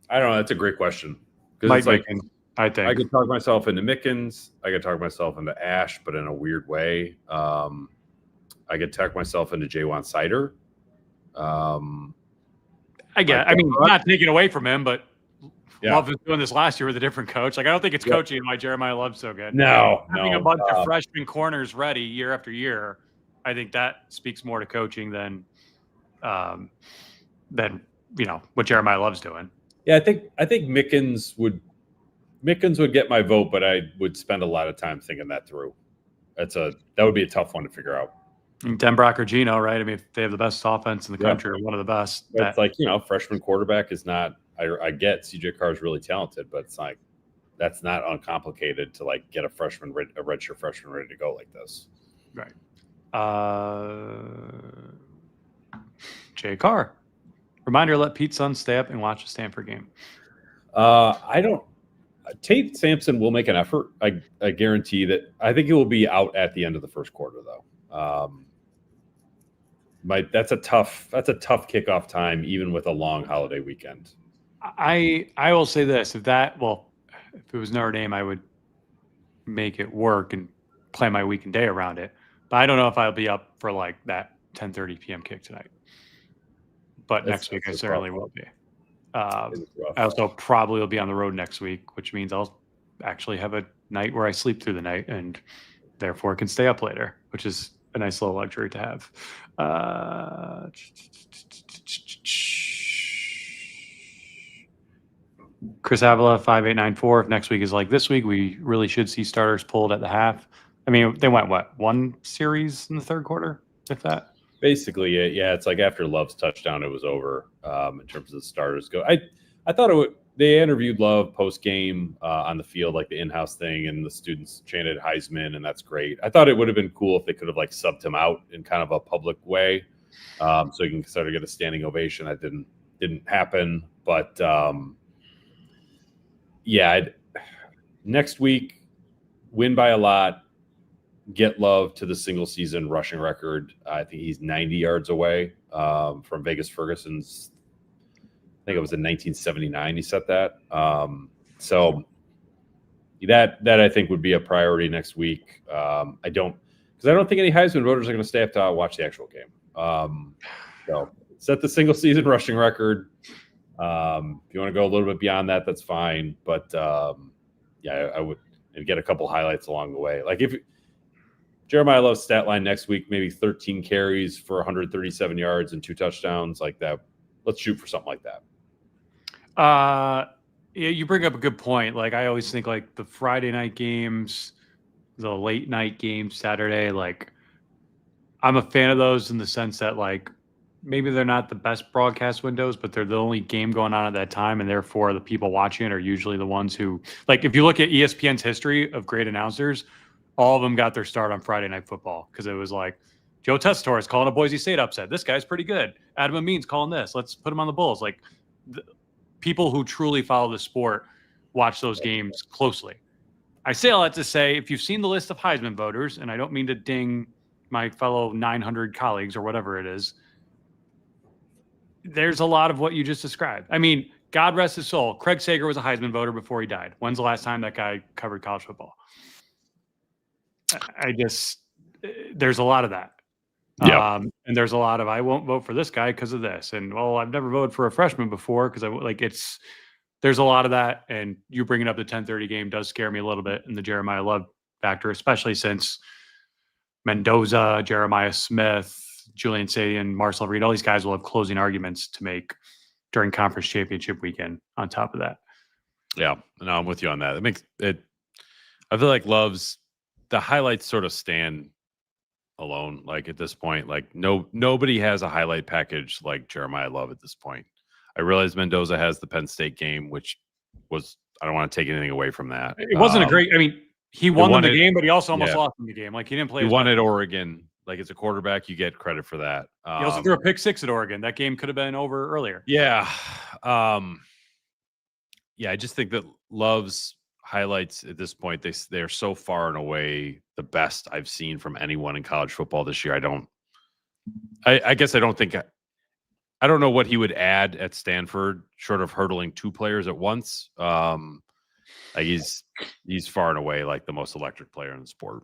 S1: know. That's a great question.
S2: Because I think
S1: I could talk myself into Mickens. I could talk myself into Ash, but in a weird way. I could talk myself into Jaywan Sider. I
S2: mean, not taking away from him, but Love was doing this last year with a different coach. Like, I don't think it's coaching why Jeremiyah Love's so good. Having a bunch of freshman corners ready year after year, I think that speaks more to coaching than what Jeremiyah Love's doing.
S1: Yeah, I think Mickens would get my vote, but I would spend a lot of time thinking that through. That would be a tough one to figure out.
S2: Denbrock or Gino, right? I mean, if they have the best offense in the country, or one of the best.
S1: It's like, freshman quarterback is not. I get CJ Carr is really talented, but it's like that's not uncomplicated to like get a redshirt freshman ready to go like this.
S2: Right. Jay Carr. Reminder: let Pete's son stay up and watch a Stanford game.
S1: Tate Sampson will make an effort. I guarantee that. I think he will be out at the end of the first quarter, though. That's a tough kickoff time, even with a long holiday weekend.
S2: I will say this: if it was Notre Dame, I would make it work and plan my week and day around it. But I don't know if I'll be up for like that 10:30 p.m. kick tonight. but next week I certainly will be. I also probably will be on the road next week, which means I'll actually have a night where I sleep through the night and therefore can stay up later, which is a nice little luxury to have. Chris Avila 5894. If next week is like this week, we really should see starters pulled at the half. I mean, they went one series in the third quarter, if that.
S1: Basically, yeah. It's like after Love's touchdown, it was over in terms of the starters go. I thought it would. They interviewed Love post game on the field, like the in-house thing, and the students chanted Heisman, and that's great. I thought it would have been cool if they could have like subbed him out in kind of a public way, so he can sort of get a standing ovation. That didn't happen, but next week, win by a lot. Get Love to the single season rushing record. I think he's 90 yards away from Vegas Ferguson's. I think it was in 1979 he set that. So that I think would be a priority next week. I don't think any Heisman voters are going to stay up to watch the actual game. So set the single season rushing record. If you want to go a little bit beyond that, that's fine. But I would get a couple highlights along the way. Like if Jeremiyah Love's stat line next week, maybe 13 carries for 137 yards and 2 touchdowns like that. Let's shoot for something like that.
S2: Yeah, you bring up a good point. Like I always think like the Friday night games, the late night games, Saturday, like I'm a fan of those in the sense that like maybe they're not the best broadcast windows, but they're the only game going on at that time. And therefore the people watching it are usually the ones who, like, if you look at ESPN's history of great announcers, all of them got their start on Friday Night Football because it was like Joe Tessitore is calling a Boise State upset. This guy's pretty good. Adam Amin's calling this. Let's put him on the Bulls. Like people who truly follow the sport watch those games closely. I say all that to say, if you've seen the list of Heisman voters, and I don't mean to ding my fellow 900 colleagues or whatever it is, there's a lot of what you just described. I mean, God rest his soul. Craig Sager was a Heisman voter before he died. When's the last time that guy covered college football? There's a lot of that.
S1: Yeah.
S2: And there's a lot of, I won't vote for this guy because of this. And well, I've never voted for a freshman before because there's a lot of that. And you bringing up the 10:30 game does scare me a little bit in the Jeremiyah Love factor, especially since Mendoza, Jeremiah Smith, Julian Sagan, Marcel Reed, all these guys will have closing arguments to make during conference championship weekend on top of that.
S1: Yeah, no, I'm with you on that. It makes it, I feel like the highlights sort of stand alone. Like at this point, like nobody has a highlight package like Jeremiyah Love at this point. I realize Mendoza has the Penn State game, which was, I don't want to take anything away from that.
S2: It wasn't a great, I mean, he won the game, but he also almost lost in the game. Like he didn't play.
S1: He won at Oregon. Like as a quarterback, you get credit for that.
S2: He also threw a pick 6 at Oregon. That game could have been over earlier.
S1: Yeah. I just think that Love's highlights at this point, they're so far and away the best I've seen from anyone in college football this year. I guess I don't know what he would add at Stanford short of hurdling 2 players at once. Like he's far and away like the most electric player in the sport.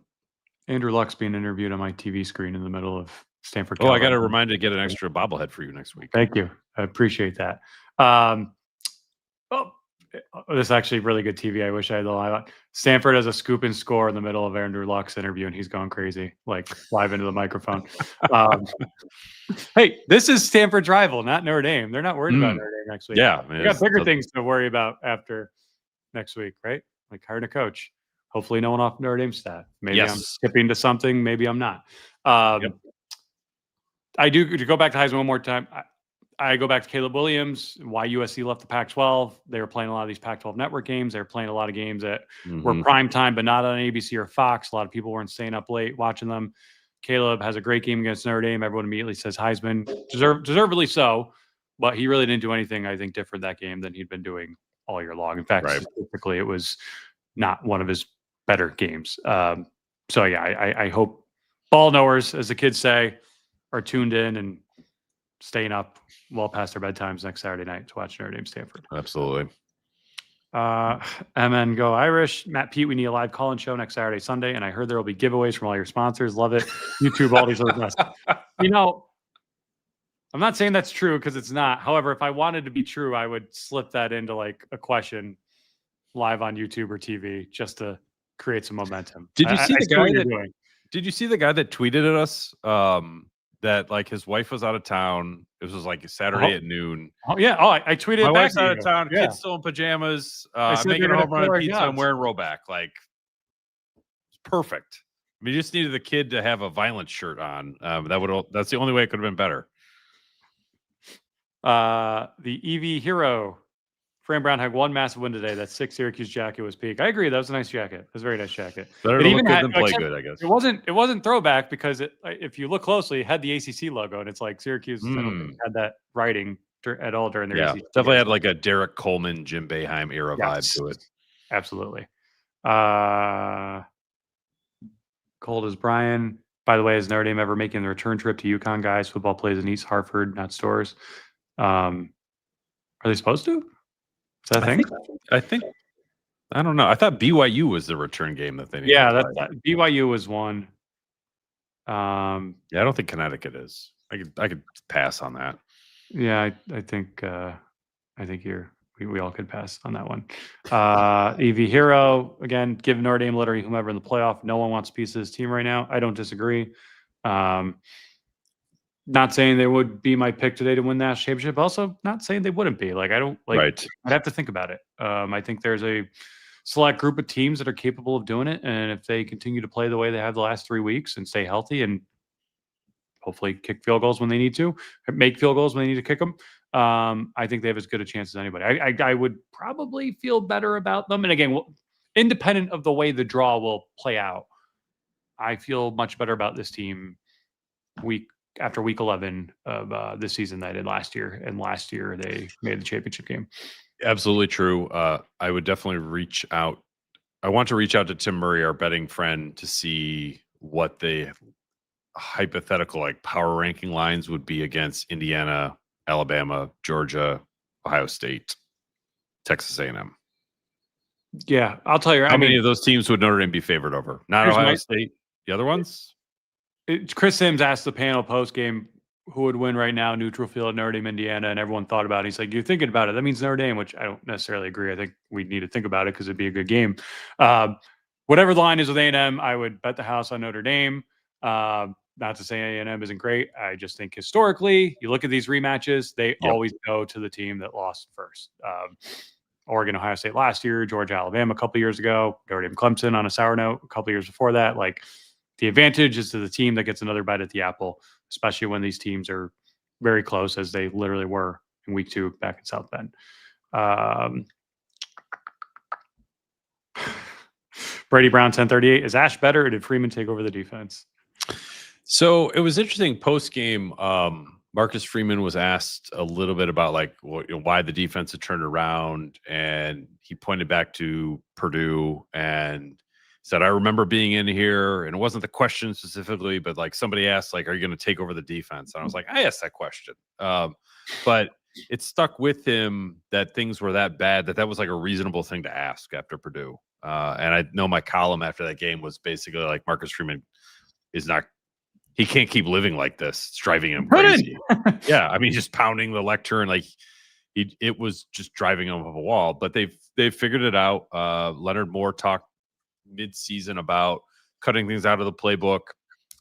S2: Andrew Luck's being interviewed on my TV screen in the middle of Stanford.
S1: Oh, I got to remind you to get an extra bobblehead for you next week.
S2: Thank you. I appreciate that. This is actually really good TV. I wish I had the live. Stanford has a scoop and score in the middle of Andrew Luck's interview, and he's going crazy, like live into the microphone. Hey, this is Stanford's rival, not Notre Dame. They're not worried about Notre Dame next week.
S1: Yeah.
S2: They got bigger things to worry about after next week, right? Like hiring a coach. Hopefully no one off Notre Dame staff. Maybe I'm skipping to something. Maybe I'm not. I do, to go back to Heisman one more time. I go back to Caleb Williams, why USC left the Pac-12. They were playing a lot of these Pac-12 network games. They were playing a lot of games that were prime time, but not on ABC or Fox. A lot of people weren't staying up late watching them. Caleb has a great game against Notre Dame. Everyone immediately says Heisman, deservedly so, but he really didn't do anything, I think, different that game than he'd been doing all year long. In fact, typically it was not one of his better games. I hope ball knowers, as the kids say, are tuned in and staying up well past their bedtimes next Saturday night to watch Notre Dame Stanford.
S1: Absolutely.
S2: MN Go Irish. Matt Pete, we need a live call-in show next Saturday, Sunday, and I heard there will be giveaways from all your sponsors. Love it. YouTube, all these other guys. I'm not saying that's true because it's not. However, if I wanted to be true, I would slip that into like a question live on YouTube or TV just to create some momentum.
S3: Did you see
S2: I
S3: the
S2: see what
S3: guy
S2: you're
S3: that?
S2: doing.
S3: Did you see the guy that tweeted at us that like his wife was out of town? It was like Saturday at noon.
S2: Oh yeah. Oh, I tweeted
S3: My
S2: it back
S3: wife's
S2: to
S3: out
S2: you.
S3: of town.
S2: Yeah.
S3: Kids still in pajamas.
S2: I
S3: I'm
S2: said
S3: making
S2: they're
S3: a
S2: gonna
S3: home run
S2: fill
S3: on
S2: our
S3: pizza. I'm
S2: jobs.
S3: wearing Roback. Like, it's perfect. I mean, you just needed the kid to have a violent shirt on. That's the only way it could have been better.
S2: The EV Hero, Fran Brown had one massive win today. That 6 Syracuse jacket was peak. I agree. That was a nice jacket. It was a very nice jacket.
S3: Better
S2: It
S3: to
S2: even
S3: look good
S2: had-
S3: than play
S2: except
S3: good, I guess.
S2: It wasn't throwback because if you look closely, it had the ACC logo, and it's like Syracuse. I don't think had that writing at all during their
S3: Yeah,
S2: ACC.
S3: definitely had like a Derek Coleman, Jim Boeheim era vibe to it.
S2: Absolutely. Cold as Brian. By the way, is Notre Dame ever making the return trip to UConn, guys? Football plays in East Hartford, not Stores. Are they supposed to? Is that a thing?
S3: I think. I don't know. I thought BYU was the return game that they needed.
S2: Yeah, that BYU was one.
S3: Yeah, I don't think Connecticut is. I could pass on that.
S2: Yeah, I think we all could pass on that one. EV Hero, again, give Notre Dame literally whomever in the playoff. No one wants a piece of this team right now. I don't disagree. Not saying they would be my pick today to win the national championship. Also, not saying they wouldn't be. Like, I don't like.
S3: Right.
S2: I'd have to think about it. I think there's a select group of teams that are capable of doing it, and if they continue to play the way they have the last 3 weeks and stay healthy and hopefully kick field goals when they need to, make field goals when they need to kick them, I think they have as good a chance as anybody. I would probably feel better about them. And again, independent of the way the draw will play out, I feel much better about this team after week 11 of this season than I did last year. And last year they made the championship game.
S3: Absolutely true. I would definitely reach out. I want to reach out to Tim Murray, our betting friend, to see what the hypothetical like power ranking lines would be against Indiana, Alabama, Georgia, Ohio State, Texas A&M.
S2: Yeah, I'll tell you.
S3: How many of those teams would Notre Dame be favored over? Not Ohio State. The other ones?
S2: Chris Sims asked the panel post game who would win right now, neutral field, Notre Dame, Indiana, and everyone thought about it. He's like, you're thinking about it. That means Notre Dame, which I don't necessarily agree. I think we need to think about it because it'd be a good game. Whatever the line is with A&M, I would bet the house on Notre Dame. Not to say A&M isn't great. I just think historically, you look at these rematches, they always go to the team that lost first. Oregon, Ohio State last year, Georgia, Alabama a couple years ago, Notre Dame, Clemson on a sour note a couple years before that. Like, the advantage is to the team that gets another bite at the apple, especially when these teams are very close, as they literally were in week 2 back in South Bend. Brady Brown 1038. Is Ash better, or did Freeman take over the defense?
S3: So it was interesting post game. Marcus Freeman was asked a little bit about like why the defense had turned around, and he pointed back to Purdue and said, I remember being in here, and it wasn't the question specifically, but like somebody asked, like, are you going to take over the defense? And I was like, I asked that question. But it stuck with him that things were that bad that was like a reasonable thing to ask after Purdue. And I know my column after that game was basically like Marcus Freeman he can't keep living like this. It's driving him crazy. Yeah. I mean, just pounding the lectern, like it was just driving him up a wall, but they've figured it out. Leonard Moore talked mid-season about cutting things out of the playbook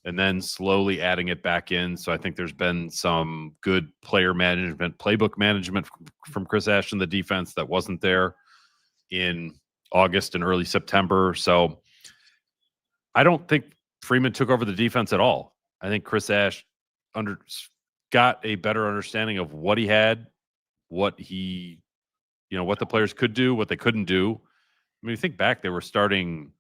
S3: and then slowly adding it back in. So I think there's been some good player management, playbook management from Chris Ash in the defense that wasn't there in August and early September. So I don't think Freeman took over the defense at all. I think Chris Ash got a better understanding of what he had, what the players could do, what they couldn't do. I mean, you think back, they were starting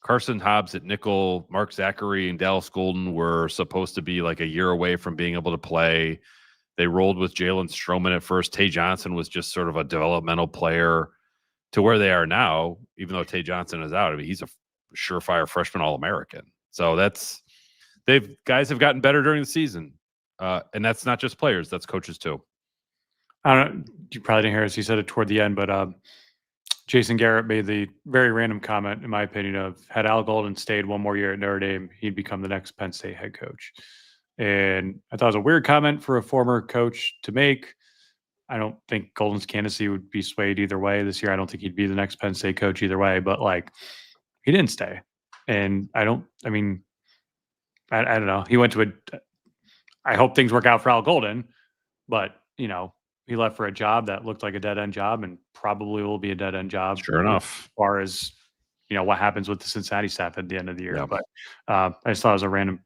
S3: Carson Hobbs at nickel, Mark Zachary and Dallas Golden were supposed to be like a year away from being able to play. They rolled with Jalen Stroman at first. Tay Johnson was just sort of a developmental player to where they are now, even though Tay Johnson is out. I mean, he's a surefire freshman All-American. So guys have gotten better during the season. And that's not just players, that's coaches too.
S2: I don't know. You probably didn't hear us. He said it toward the end, but Jason Garrett made the very random comment, in my opinion, of had Al Golden stayed one more year at Notre Dame, he'd become the next Penn State head coach. And I thought it was a weird comment for a former coach to make. I don't think Golden's candidacy would be swayed either way this year. I don't think he'd be the next Penn State coach either way, but like he didn't stay. And I don't know. He went to I hope things work out for Al Golden, but he left for a job that looked like a dead end job and probably will be a dead end job.
S3: Sure enough.
S2: As far as, what happens with the Cincinnati staff at the end of the year.
S3: Yeah.
S2: But I just thought it was a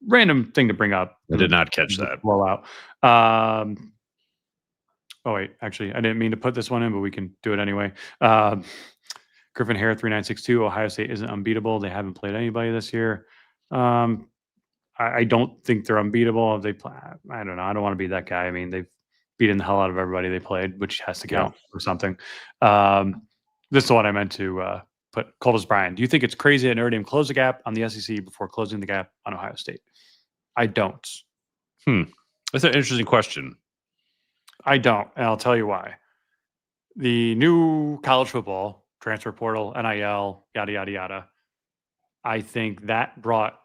S2: random thing to bring up.
S3: I did not catch that.
S2: Blowout. Oh, wait, actually, I didn't mean to put this one in, but we can do it anyway. Griffin Hare, 3962. Ohio State isn't unbeatable. They haven't played anybody this year. I don't think they're unbeatable. If they play, I don't know. I don't want to be that guy. I mean, they've beaten the hell out of everybody they played, which has to count for something. This is the one I meant to put. Coldest Brian, do you think it's crazy that Notre Dame closed the gap on the SEC before closing the gap on Ohio State? I don't.
S3: That's an interesting question.
S2: I don't, and I'll tell you why. The new college football, transfer portal, NIL, yada, yada, yada, I think that brought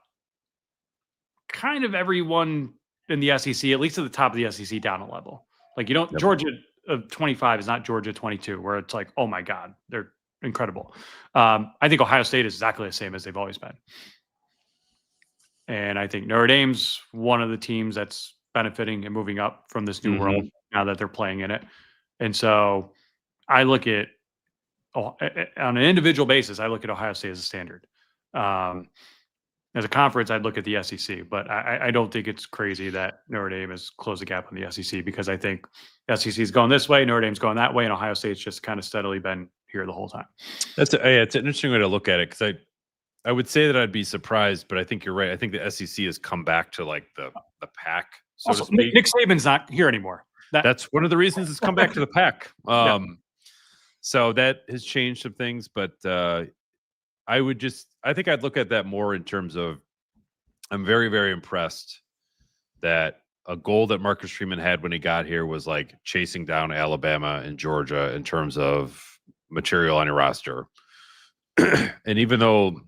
S2: kind of everyone in the SEC, at least at the top of the SEC, down a level. Like, Georgia of 25 is not Georgia 22, where it's like, oh my God, they're incredible. I think Ohio State is exactly the same as they've always been. And I think Notre Dame's one of the teams that's benefiting and moving up from this new world now that they're playing in it. And so I look at, on an individual basis, I look at Ohio State as a standard. As a conference, I'd look at the SEC, but I don't think it's crazy that Notre Dame has closed the gap on the SEC, because I think the SEC is going this way, Notre Dame's going that way, and Ohio State's just kind of steadily been here the whole time.
S3: It's an interesting way to look at it, because I would say that I'd be surprised, but I think you're right. I think the SEC has come back to like the pack, so
S2: also,
S3: to speak.
S2: Nick Saban's not here anymore.
S3: That's one of the reasons it's come back to the pack. So that has changed some things, but I think I'd look at that more in terms of, I'm very, very impressed that a goal that Marcus Freeman had when he got here was like chasing down Alabama and Georgia in terms of material on your roster. And even though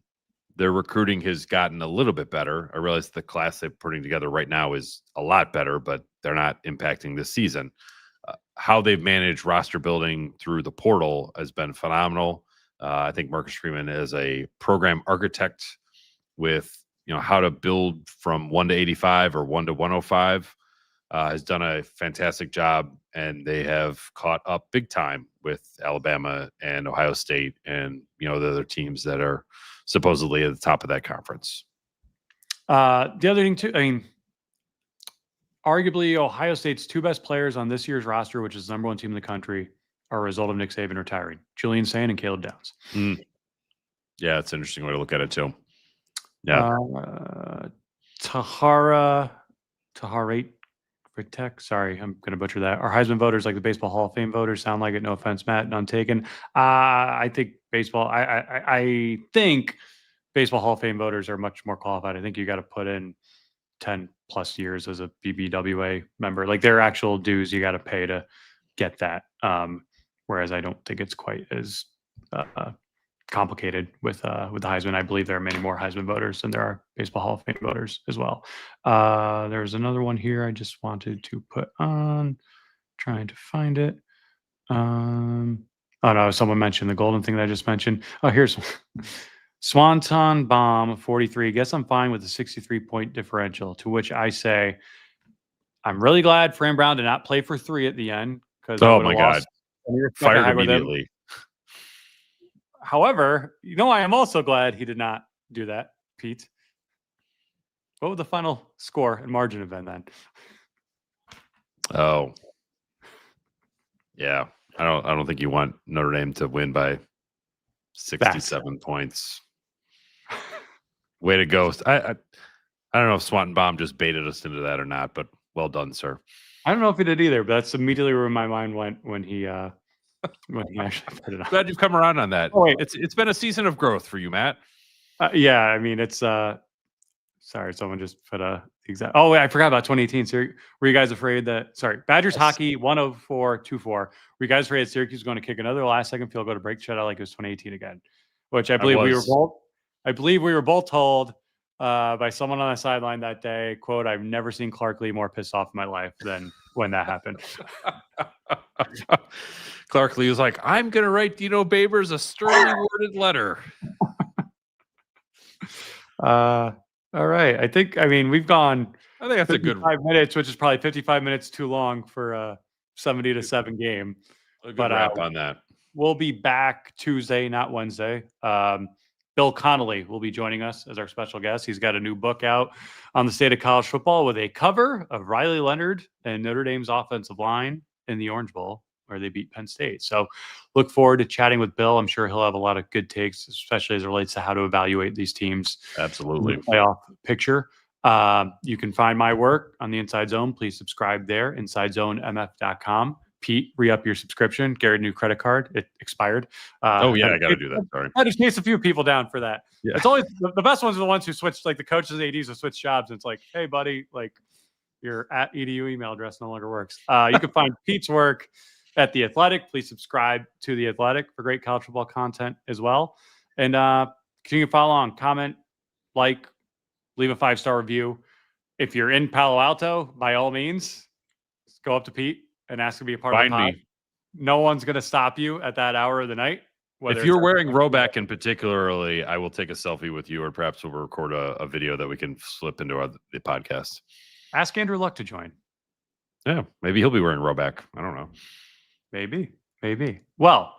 S3: their recruiting has gotten a little bit better, I realize the class they're putting together right now is a lot better, but they're not impacting this season. How they've managed roster building through the portal has been phenomenal. I think Marcus Freeman is a program architect with, how to build from 1 to 85 or 1 to 105, has done a fantastic job, and they have caught up big time with Alabama and Ohio State and, the other teams that are supposedly at the top of that conference.
S2: The other thing too, arguably Ohio State's two best players on this year's roster, which is the number one team in the country, are a result of Nick Saban retiring. Julian Sain and Caleb Downs.
S3: Yeah, it's an interesting way to look at it too. Yeah.
S2: Taharate Vitek. Sorry, I'm going to butcher that. Are Heisman voters like the Baseball Hall of Fame voters? Sound like it? No offense, Matt. None taken. I think baseball. I think Baseball Hall of Fame voters are much more qualified. I think you got to put in 10 plus years as a BBWA member. Like, their actual dues you got to pay to get that. Whereas I don't think it's quite as complicated with the Heisman. I believe there are many more Heisman voters than there are Baseball Hall of Fame voters as well. There's another one here I just wanted to put on. Trying to find it. Oh no, someone mentioned the golden thing that I just mentioned. Oh, here's Swanton Bomb 43. Guess I'm fine with the 63-point differential, to which I say I'm really glad Fran Brown did not play for 3 at the end, because
S3: oh my God, fired immediately.
S2: However, I am also glad he did not do that, Pete. What would the final score and margin have been then?
S3: Oh, yeah. I don't think you want Notre Dame to win by 67 points. Way to go! I don't know if Swanton Bomb just baited us into that or not, but well done, sir.
S2: I don't know if he did either, but that's immediately where my mind went when he actually put it on.
S3: Glad you've come around on that.
S2: Oh, wait.
S3: It's been a season of growth for you, Matt.
S2: Yeah, I mean, it's sorry, someone just put a exact. Oh wait, I forgot about 2018. So were you guys afraid that? Sorry, Badgers hockey 104-24. Were you guys afraid Syracuse was going to kick another last-second field goal to break shutout like it was 2018 again? Which I believe we were both. I believe we were both told by someone on the sideline that day. Quote, "I've never seen Clark Lee more pissed off in my life than when that happened."
S3: Clark Lee was like, "I'm going to write Dino Babers a sternly worded letter."
S2: All right. I mean, we've gone
S3: I think that's a good
S2: 5 minutes, which is probably 55 minutes too long for a 70-7 game.
S3: wrap on that.
S2: We'll be back Tuesday, not Wednesday. Bill Connolly will be joining us as our special guest. He's got a new book out on the state of college football with a cover of Riley Leonard and Notre Dame's offensive line in the Orange Bowl, where they beat Penn State. So look forward to chatting with Bill. I'm sure he'll have a lot of good takes, especially as it relates to how to evaluate these teams.
S3: Absolutely.
S2: Playoff picture. You can find my work on the Inside Zone. Please subscribe there, InsideZoneMF.com. Pete, re-up your subscription. Get a new credit card. It expired.
S3: I got to do that. Sorry.
S2: I just chased a few people down for that.
S3: Yeah.
S2: It's always the best ones are the ones who switch, like the coaches and ADs who switch jobs. It's like, hey, buddy, like your @edu email address no longer works. You can find Pete's work at The Athletic. Please subscribe to The Athletic for great college football content as well. And continue to follow on, comment, like, leave a 5-star review. If you're in Palo Alto, by all means, go up to Pete and ask to be a part of the pod. No one's going to stop you at that hour of the night.
S3: If you're wearing Roback in particularly, I will take a selfie with you, or perhaps we'll record a video that we can slip into the podcast.
S2: Ask Andrew Luck to join.
S3: Yeah, maybe he'll be wearing Roback. I don't know.
S2: Maybe. Well,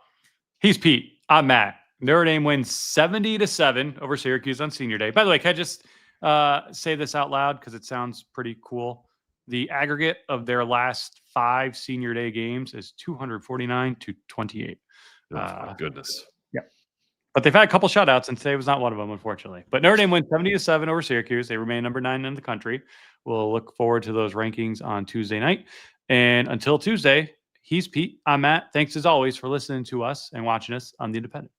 S2: he's Pete. I'm Matt. Notre Dame wins 70-7 over Syracuse on Senior Day. By the way, can I just say this out loud because it sounds pretty cool? The aggregate of their last 5 Senior Day games is 249-28.
S3: Oh, my goodness.
S2: Yeah. But they've had a couple shutouts, and today was not one of them, unfortunately. But Notre Dame wins 70-7 over Syracuse. They remain number 9 in the country. We'll look forward to those rankings on Tuesday night. And until Tuesday, he's Pete. I'm Matt. Thanks as always for listening to us and watching us on The Independent.